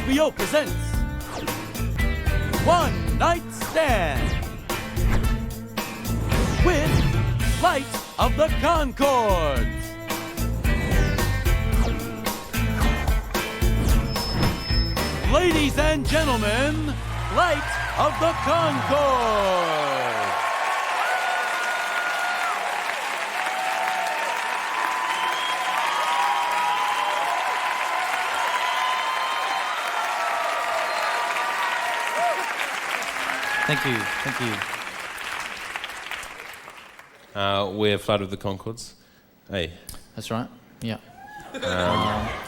HBO presents One Night Stand with Flight of the Conchords. Ladies and gentlemen, Flight of the Conchords. Thank you, thank you. We're Flight of the Conchords. Hey. That's right, yeah.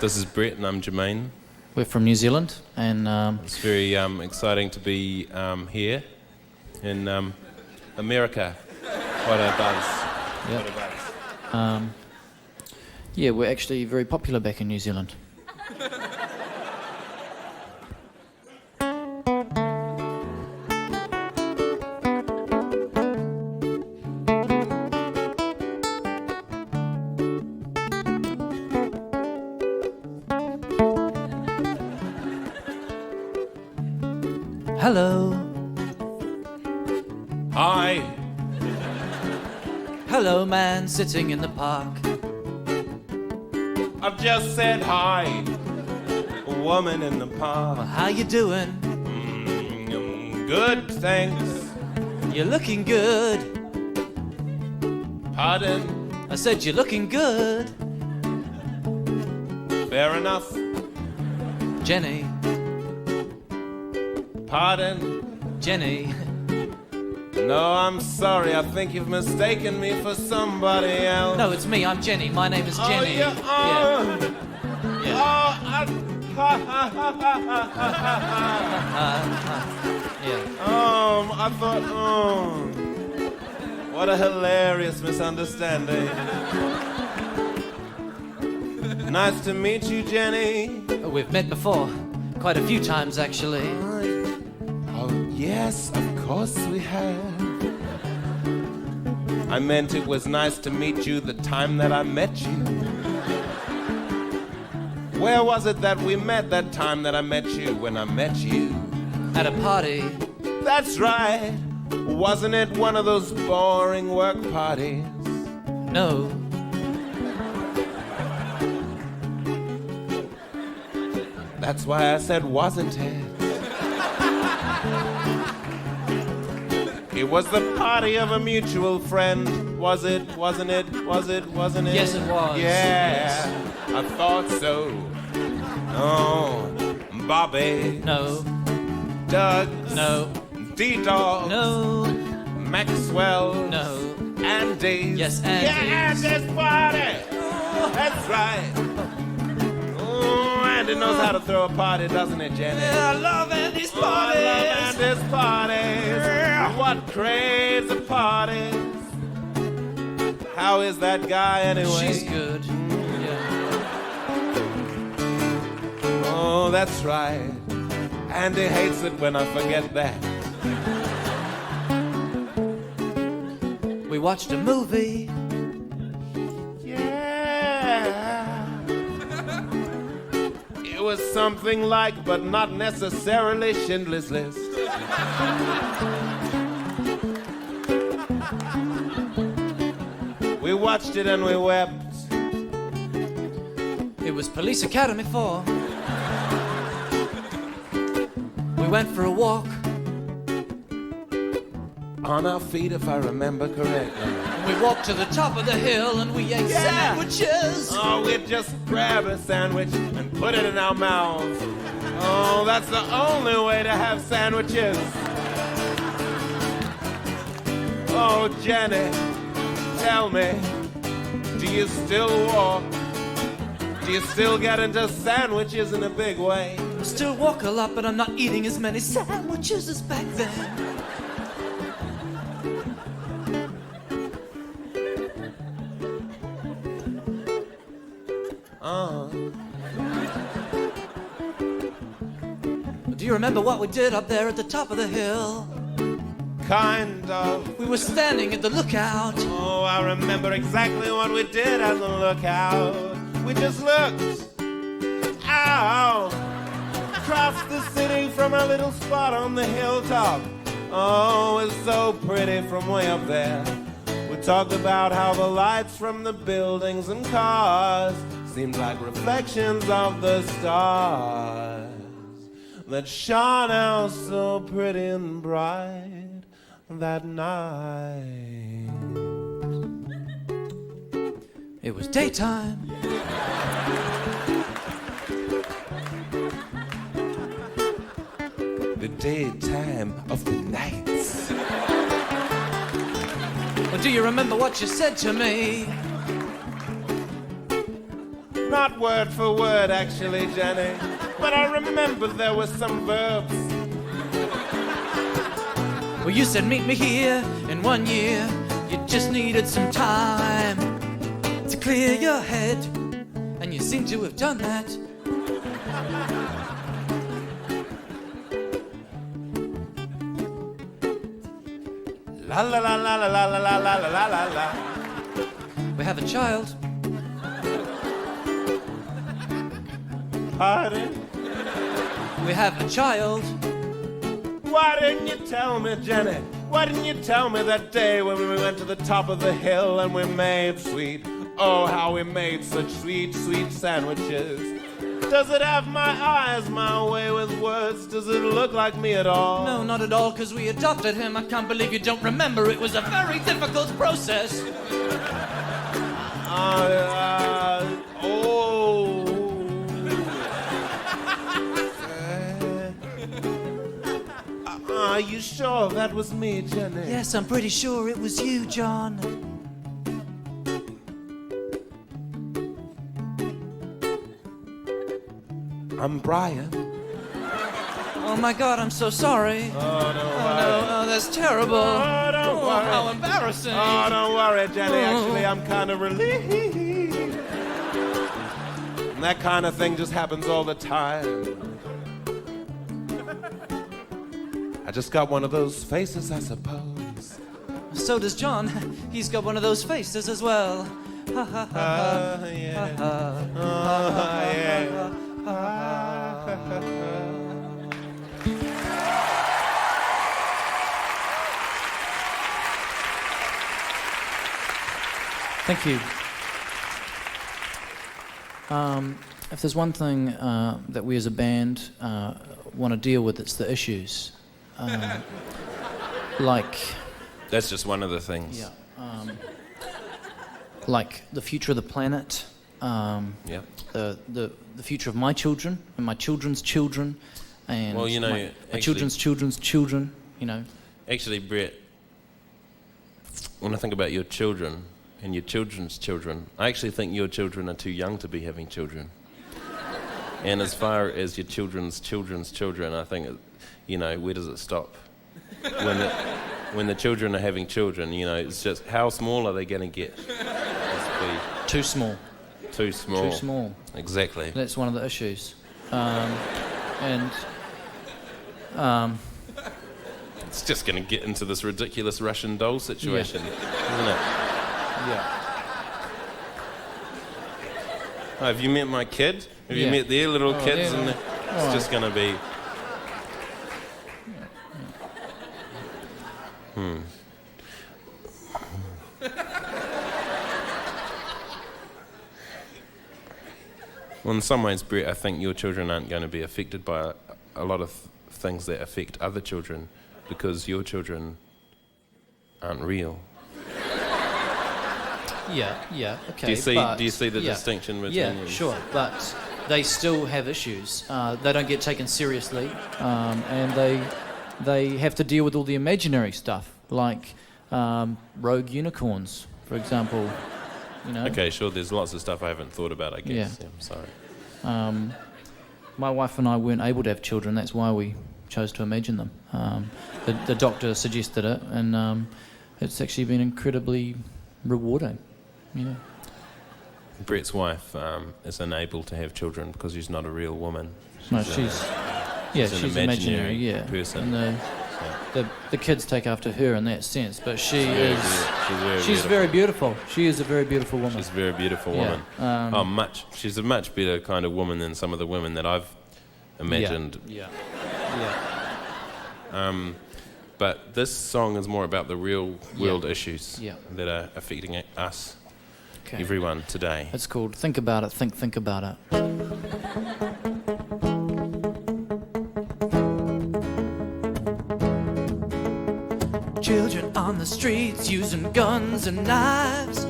This is Bret and I'm Jemaine. We're from New Zealand, and It's very exciting to be here in America. What a buzz. yeah. What a buzz. Yeah, we're actually very popular back in New Zealand. Hello. Hi. Hello, man sitting in the park. I've just said hi. A woman in the park. Well, how you doing? Good, thanks. You're looking good. Pardon? I said you're looking good. Fair enough. Jenny. Pardon? Jenny. No, I'm sorry. I think you've mistaken me for somebody else. No, it's me. I'm Jenny. My name is Jenny. Oh, yeah. Yeah. Yeah. I thought, what a hilarious misunderstanding. Nice to meet you, Jenny. Oh, we've met before. Quite a few times, actually. Oh, yes, of course we have. I meant it was nice to meet you the time that I met you. Where was it that we met that time that I met you when I met you? At a party. That's right. Wasn't it one of those boring work parties? No. That's why I said, wasn't it? It was the party of a mutual friend. Was it? Wasn't it? Was it? Wasn't it? Yes, it was. Yeah, Yes. I thought so. Oh, Bobby. No. Doug. No. D-Dog. No. Maxwell. No. Andy. Yes, Andy. Yeah, this party. That's right. Oh, Andy knows how to throw a party, doesn't it, Jenny? I love Andy's parties. I love Andy's parties. What crazy parties. How is that guy anyway? She's good. Yeah. Oh, that's right. Andy hates it when I forget that. We watched a movie. Yeah. It was something like, but not necessarily, Schindler's List. We watched it and we wept. It was Police Academy 4. We went for a walk. On our feet, if I remember correctly. We walked to the top of the hill and we ate sandwiches. Oh, we'd just grab a sandwich and put it in our mouths. Oh, that's the only way to have sandwiches. Oh, Jenny, tell me, do you still walk? Do you still get into sandwiches in a big way? I still walk a lot, but I'm not eating as many sandwiches as back then. Do you remember what we did up there at the top of the hill? Kind of. We were standing at the lookout. Oh, I remember exactly what we did at the lookout. We just looked out across across the city from a little spot on the hilltop. Oh, it's so pretty from way up there. We talked about how the lights from the buildings and cars seemed like reflections of the stars that shone out so pretty and bright that night. It was daytime. The daytime of the nights. Well, do you remember what you said to me? Not word for word, actually, Jenny, but I remember there were some verbs. Well, you said meet me here in 1 year. You just needed some time to clear your head, and you seem to have done that. La la la la la la la la la la la la. We have a child. Pardon? We have a child. Why didn't you tell me, Jenny? Why didn't you tell me that day when we went to the top of the hill and we made sweet? Oh, how we made such sweet, sweet sandwiches. Does it have my eyes my way with words? Does it look like me at all? No, not at all, because we adopted him. I can't believe you don't remember. It was a very difficult process. Are you sure that was me, Jenny? Yes, I'm pretty sure it was you, John. I'm Brian. Oh my God, I'm so sorry. Oh, don't worry. No, oh, that's terrible. Oh, don't worry. How embarrassing. Oh, don't worry, Jenny. Actually, I'm kind of relieved. And that kind of thing just happens all the time. I just got one of those faces, I suppose. So does John. He's got one of those faces as well. Ha ha ha. Yeah. Yeah. Thank you. If there's one thing that we as a band want to deal with, it's the issues. Like... That's just one of the things. Yeah. Like the future of the planet. Yeah. The future of my children and my children's children, and well, you know, my children's children's children. You know. Actually, Bret, when I think about your children and your children's children, I actually think your children are too young to be having children. And as far as your children's children's children, I think, you know, where does it stop? When the children are having children, you know, it's just how small are they going to get? Too small. Too small. Too small. Exactly. That's one of the issues. It's just going to get into this ridiculous Russian doll situation, isn't it? Yeah. Oh, have you met my kid? Have you met their little kids? Yeah. And it's just going to be... Well, in some ways, Bret, I think your children aren't going to be affected by a lot of things that affect other children because your children aren't real. Yeah, okay. Do you see the distinction between them? Yeah, sure, but they still have issues. They don't get taken seriously, and they have to deal with all the imaginary stuff, like rogue unicorns, for example. You know? Okay, sure, there's lots of stuff I haven't thought about, I guess. Yeah, I'm sorry. My wife and I weren't able to have children, that's why we chose to imagine them. The doctor suggested it, and it's actually been incredibly rewarding, you know. Bret's wife is unable to have children because she's not a real woman. She's an imaginary person. And the kids take after her in that sense, but she's very beautiful. She is a very beautiful woman. She's a very beautiful woman. She's a much better kind of woman than some of the women that I've imagined. Yeah. But this song is more about the real world issues Yeah. that are affecting us, Okay. everyone today. It's called Think About It, Think About It. Children on the streets using guns and knives,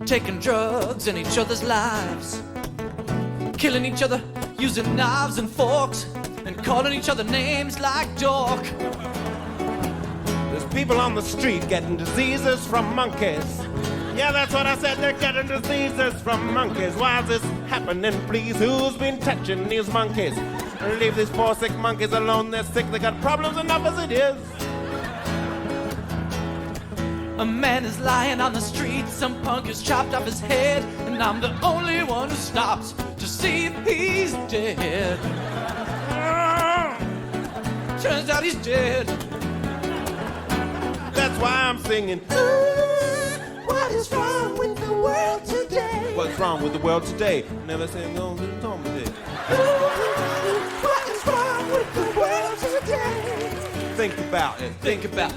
taking drugs in each other's lives, killing each other using knives and forks, and calling each other names like dork. There's people on the street getting diseases from monkeys. Yeah, that's what I said, they're getting diseases from monkeys. Why is this happening, please? Who's been touching these monkeys? Leave these poor sick monkeys alone, they're sick, they got problems enough as it is. A man is lying on the street, some punk has chopped off his head, and I'm the only one who stops to see if he's dead. Turns out he's dead. That's why I'm singing. What is wrong with the world today? What's wrong with the world today? Never sing on the Tom today. What is wrong with the world today? Think about it. Think about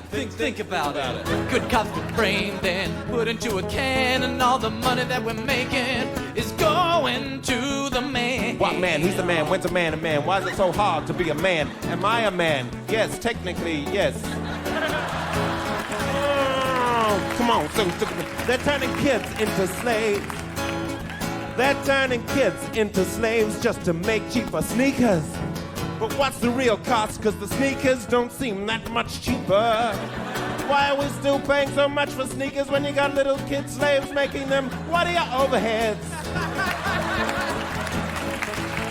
it. Good cops with brain then put into a can, and all the money that we're making is going to the man. What man? He's the man. When's a man a man? Why is it so hard to be a man? Am I a man? Yes, technically, yes. Oh, come on. They're turning kids into slaves. They're turning kids into slaves just to make cheaper sneakers. But what's the real cost? Cause the sneakers don't seem that much cheaper. Why are we still paying so much for sneakers when you got little kid slaves making them? What are your overheads?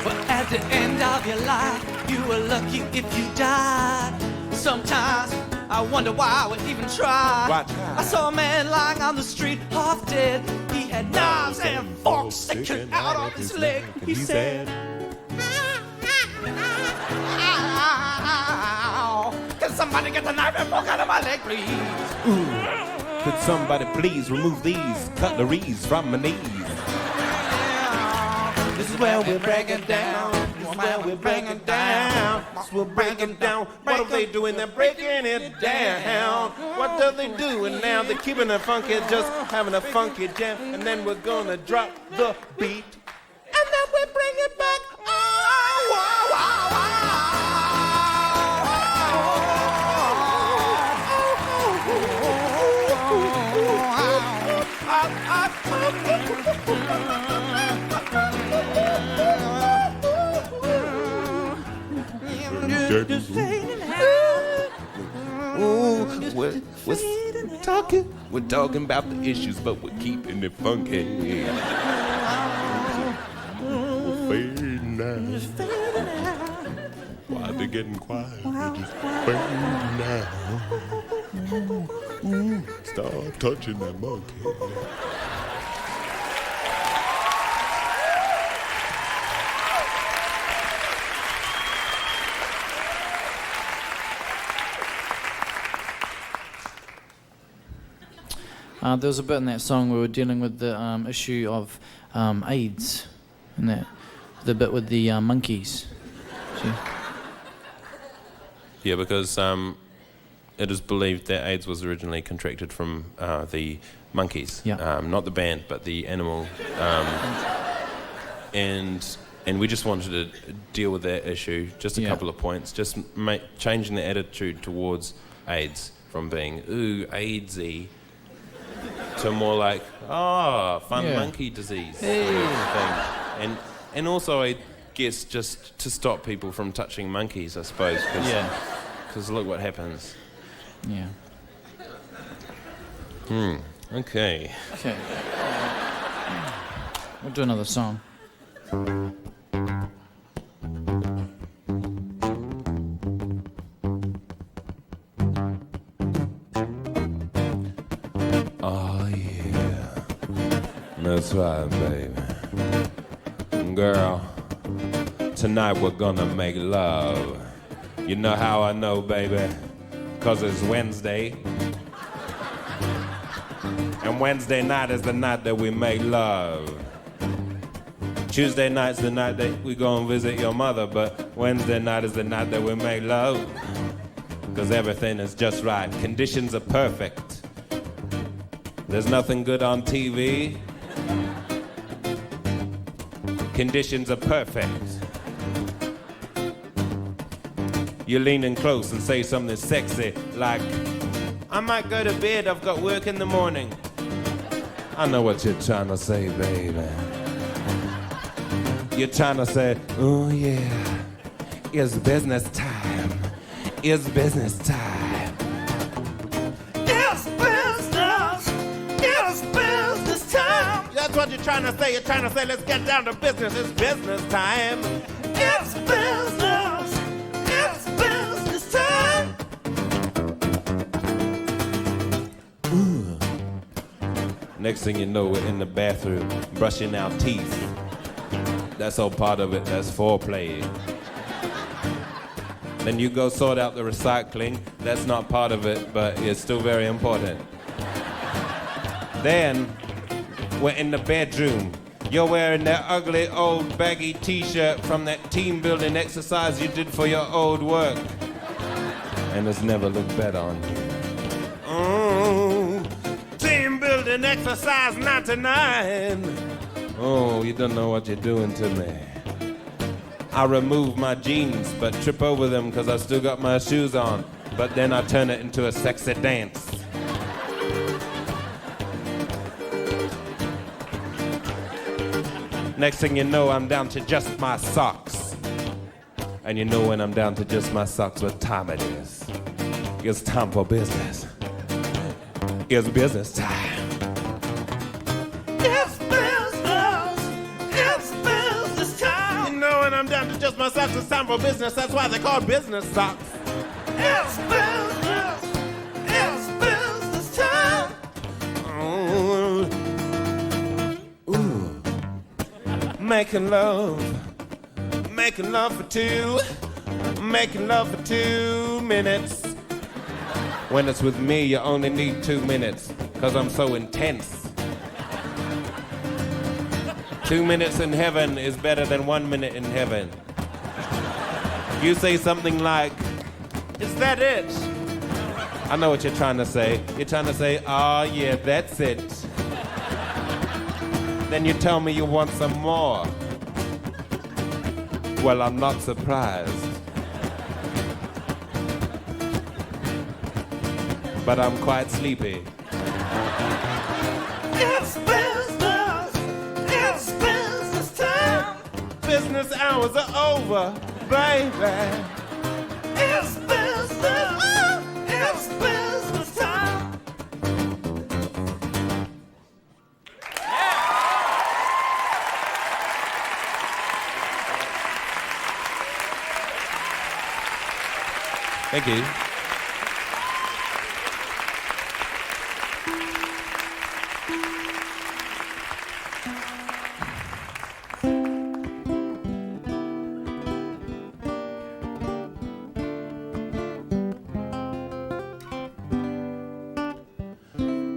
But at the end of your life, you were lucky if you died. Sometimes I wonder why I would even try. Why try? I saw a man lying on the street, half dead. He had knives and forks sticking out of his leg. He said, "Can somebody get the knife and fork out of my leg, please?" Ooh, could somebody please remove these cutleries from my knees? This is where we break it down. This is where we break it down. This we're breaking down. What are they doing? They're breaking it down. What do they do? And now they're keeping it funky, just having a funky jam. And then we're gonna drop the beat. And then we bring it back. Oh, wow, wow, wow. We're talking about the issues, but we're keeping it funky. We're fading out. Why they getting quiet? They're just fading out. Stop touching that monkey. There was a bit in that song where we were dealing with the issue of AIDS, and that the bit with the monkeys. See? Yeah, because it is believed that AIDS was originally contracted from the monkeys. Yeah. Not the band, but the animal. And we just wanted to deal with that issue. Just a couple of points. Just changing the attitude towards AIDS from being, ooh, AIDSy, to more like, fun monkey disease thing. And also, I guess, just to stop people from touching monkeys, I suppose. Because look what happens. Yeah. Okay. Okay. We'll do another song. Oh, yeah. That's right, baby. Girl, tonight we're gonna make love. You know how I know, baby? 'Cause it's Wednesday. And Wednesday night is the night that we make love. Tuesday night's the night that we go and visit your mother, but Wednesday night is the night that we make love. Because everything is just right. Conditions are perfect. There's nothing good on TV. Conditions are perfect. You're leaning close and say something sexy like, I might go to bed, I've got work in the morning. I know what you're trying to say, baby. You're trying to say, oh yeah, it's business time. It's business time. It's business. It's business time. That's what you're trying to say. You're trying to say, let's get down to business. It's business time. It's business. It's business time. Ooh. Next thing you know, we're in the bathroom, brushing our teeth. That's all part of it. That's foreplay. Then you go sort out the recycling. That's not part of it, but it's still very important. Then we're in the bedroom. You're wearing that ugly old baggy t-shirt from that team building exercise you did for your old work. And it's never looked better on you. Team building exercise 99. Oh, you don't know what you're doing to me. I remove my jeans, but trip over them because I still got my shoes on. But then I turn it into a sexy dance. Next thing you know, I'm down to just my socks. And you know when I'm down to just my socks, what time it is. It's time for business. It's business time. It's business. It's business time. You know when I'm down to just my socks, it's time for business. That's why they're called business socks. It's business. It's business time. Ooh. Making love for two, making love for 2 minutes. When it's with me, you only need 2 minutes, cause I'm so intense. 2 minutes in heaven is better than 1 minute in heaven. You say something like, is that it? I know what you're trying to say. You're trying to say, oh yeah, that's it. Then you tell me you want some more. Well, I'm not surprised. But I'm quite sleepy. It's business! It's business time! Business hours are over, baby. It's business! It's business time! Thank you.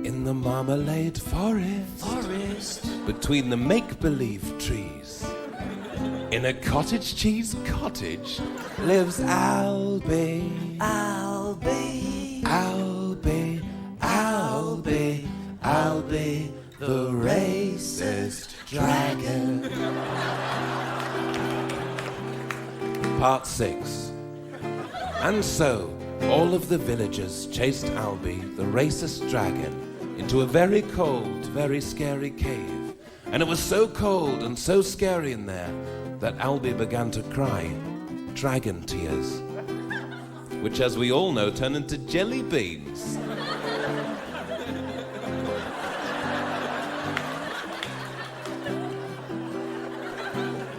In the marmalade forest, between the make-believe trees, in a cottage cheese cottage lives Albi. Albi, Albi, Albi, Albi, the racist dragon. Part 6. And so, all of the villagers chased Albi, the racist dragon, into a very cold, very scary cave. And it was so cold and so scary in there that Albi began to cry dragon tears, which, as we all know, turn into jelly beans.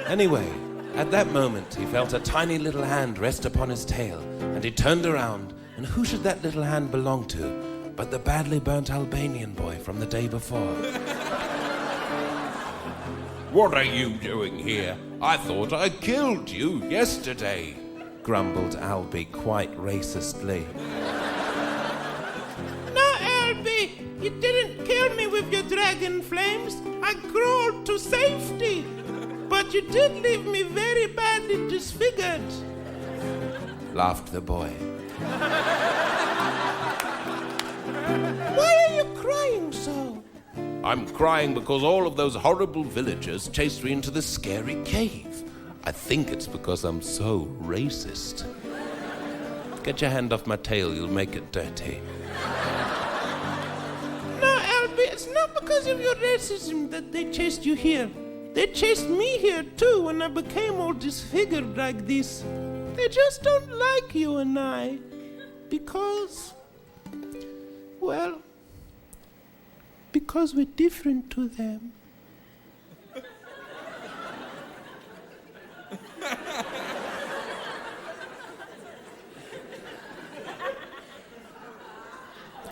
Anyway, at that moment, he felt a tiny little hand rest upon his tail, and he turned around, and who should that little hand belong to but the badly burnt Albanian boy from the day before. What are you doing here? I thought I killed you yesterday, grumbled Albi quite racistly. No, Albi, you didn't kill me with your dragon flames. I crawled to safety. But you did leave me very badly disfigured, laughed the boy. Why are you crying so? I'm crying because all of those horrible villagers chased me into this scary cave. I think it's because I'm so racist. Get your hand off my tail, you'll make it dirty. No, Albi, it's not because of your racism that they chased you here. They chased me here too when I became all disfigured like this. They just don't like you and I. Because, well, because we're different to them.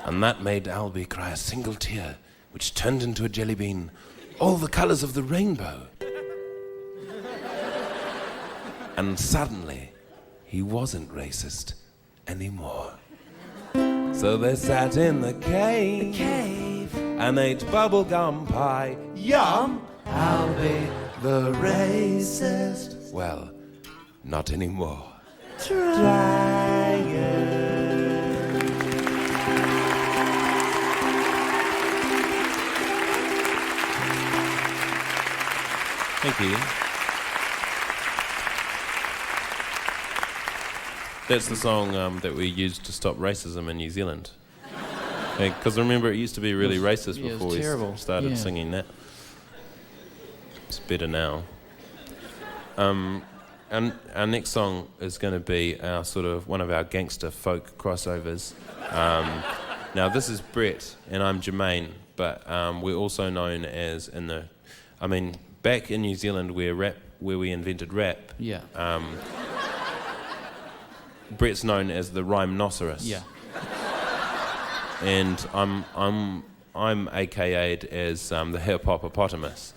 And that made Albi cry a single tear, which turned into a jelly bean, all the colors of the rainbow. And suddenly, he wasn't racist anymore. So they sat in the cave, and ate bubblegum pie. Yum! I'll be the racist. Well, not anymore. Dragon. Thank you. That's the song that we used to stop racism in New Zealand. Because remember, it used to be really racist before we started singing that. It's better now. And our next song is going to be our sort of one of our gangster folk crossovers. Now this is Bret and I'm Jemaine, but we're also known as back in New Zealand where we invented rap. Yeah. Bret's known as the Rhymenoceros. Yeah. And I'm AKA'd as the Hiphopopotamus.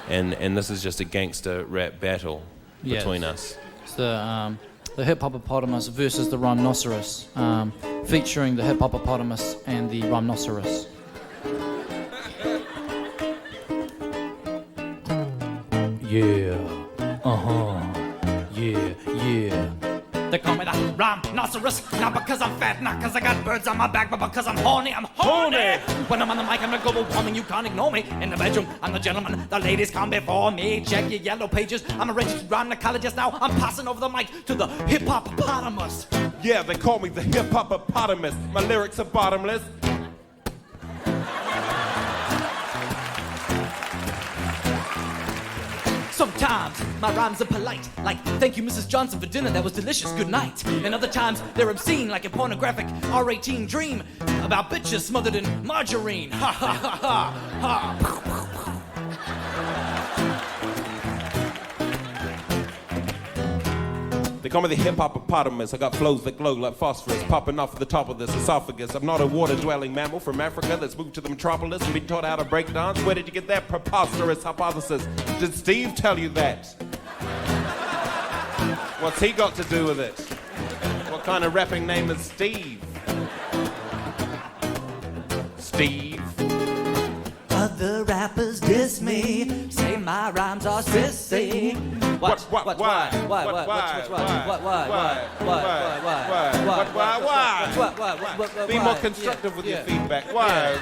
And this is just a gangster rap battle between us. It's the Hiphopopotamus versus the Rhymenoceros, featuring the Hiphopopotamus and the Rhymenoceros. Yeah. Yeah. They call me the Rhymenoceros, not because I'm fat, not because I got birds on my back, but because I'm horny. I'm horny. When I'm on the mic, I'm a global woman, you can't ignore me. In the bedroom, I'm the gentleman, the ladies come before me. Check your yellow pages, I'm a registered rhymenocologist now. I'm passing over the mic to the Hiphopopotamus. Yeah, they call me the Hiphopopotamus. My lyrics are bottomless. Sometimes my rhymes are polite, like thank you Mrs. Johnson for dinner, that was delicious, good night. And other times they're obscene, like a pornographic R-18 dream about bitches smothered in margarine. Ha ha ha ha ha. They call me the Hiphopopotamus. I got flows that glow like phosphorus popping off the top of this esophagus. I'm not a water-dwelling mammal from Africa that's moved to the metropolis and been taught how to break dance. Where did you get that preposterous hypothesis? Did Steve tell you that? What's he got to do with it? What kind of rapping name is Steve? Steve. Other rappers diss me, say my rhymes are sissy. Why? Be more constructive with your feedback. Why?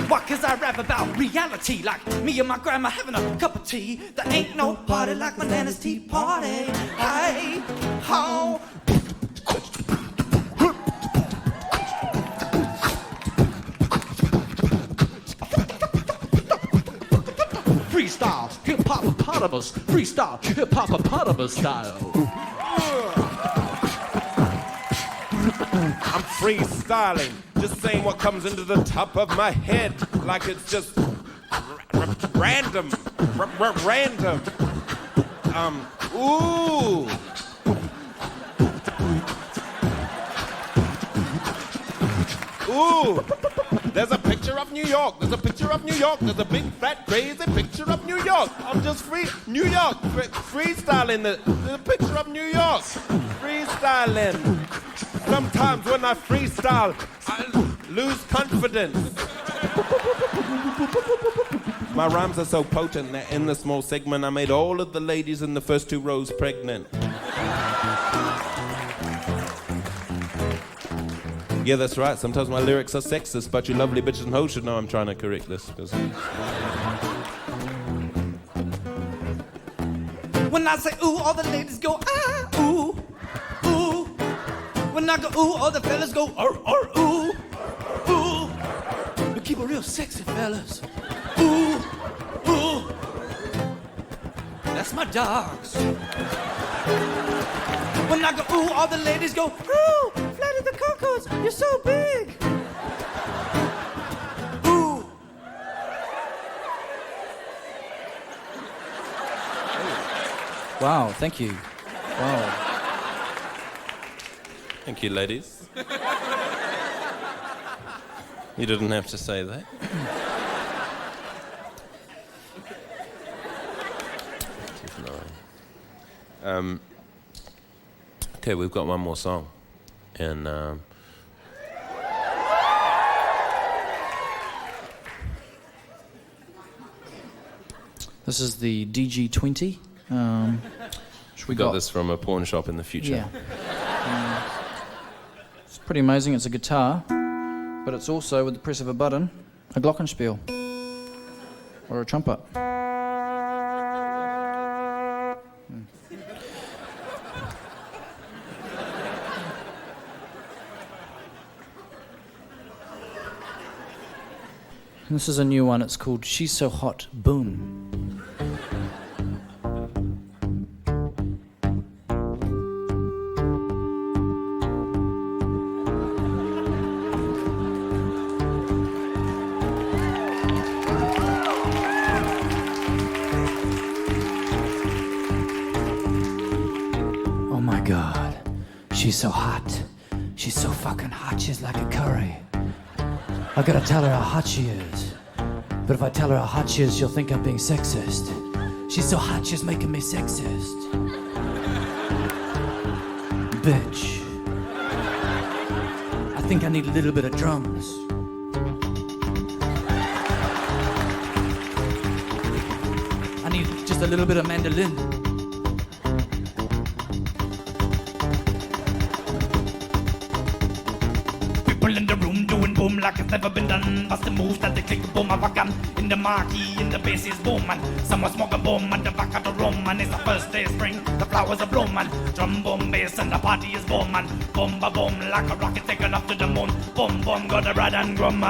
Why? Cause I rap about reality, like me and my grandma having a cup of tea. There ain't no party like my nana's tea party. Hey, ho. Freestyle, hip-hop-opotamus, freestyle, hip-hop-opotamus style. I'm freestyling, just saying what comes into the top of my head, like it's just random, random. Ooh. Ooh. There's a picture of New York. There's a picture of New York. There's a big, fat, crazy picture of New York. I'm just New York, freestyling. There's a picture of New York. Freestyling. Sometimes when I freestyle, lose confidence. My rhymes are so potent that in the small segment I made all of the ladies in the first 2 rows pregnant. Yeah, that's right. Sometimes my lyrics are sexist, but you lovely bitches and hoes should know I'm trying to correct this. When I say ooh, all the ladies go ah, ooh, ooh. When I go ooh, all the fellas go ooh, ooh. We keep it real sexy, fellas. Ooh, ooh. That's my dogs. When I go ooh, all the ladies go ooh. Flatty the Conchords, you're so big. Ooh. Wow, thank you. Wow. Thank you, ladies. You didn't have to say that. Okay, we've got one more song. And This is the DG20. we got this from a pawn shop in the future. Yeah. It's pretty amazing. It's a guitar, but it's also, with the press of a button, a glockenspiel or a trumpet. And this is a new one. It's called She's So Hot, Boom. Oh my God, she's so hot. She's so fucking hot, she's like a curry. I gotta tell her how hot she is. But if I tell her how hot she is, she'll think I'm being sexist. She's so hot, she's making me sexist. Bitch. I think I need a little bit of drums. I need just a little bit of mandolin. In the room doing boom like it's never been done. Bust the moves that they click boom of a gun. In the marquee, in the bass is boom and someone smoke a boom at the back of the room. And it's the first day of spring, the flowers are bloom and drum boom bass and the party is boom and boom ba boom like a rocket taken up to the moon. Boom boom got the rad and grum.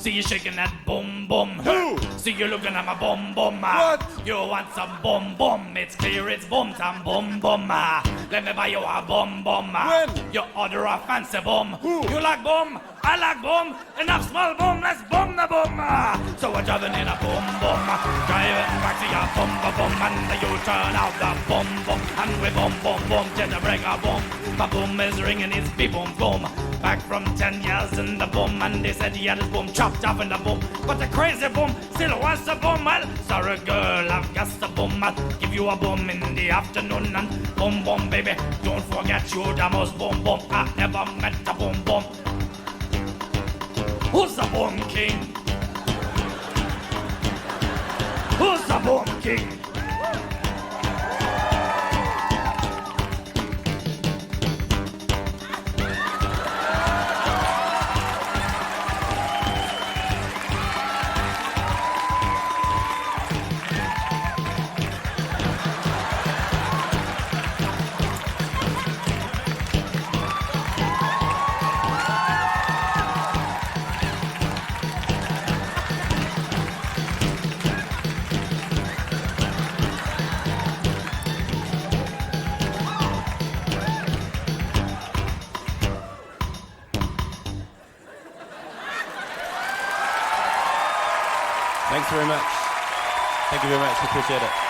See you shaking that boom boom. Who? See you looking at my boom boom. What? You want some boom boom? It's clear it's boom time boom boom. Let me buy you a boom boom. When? You order a fancy boom. Who? You like boom? I like boom. Enough small boom, let's boom the boom. So we're driving in a boom boom. Driving back to your boom ba boom. And you turn out the boom boom. And we boom boom boom till the break a boom. My boom is ringing, it's beep boom boom. Back from 10 years in the boom. And they said he had his boom chopped off in the boom. But the crazy boom still wants a boom. Well, sorry girl, I've got the boom. I'll give you a boom in the afternoon. And boom boom baby, don't forget you're the most boom boom I ever met a boom boom. Who's the boom king? Who's the boom king? Thanks very much. Thank you very much. Appreciate it.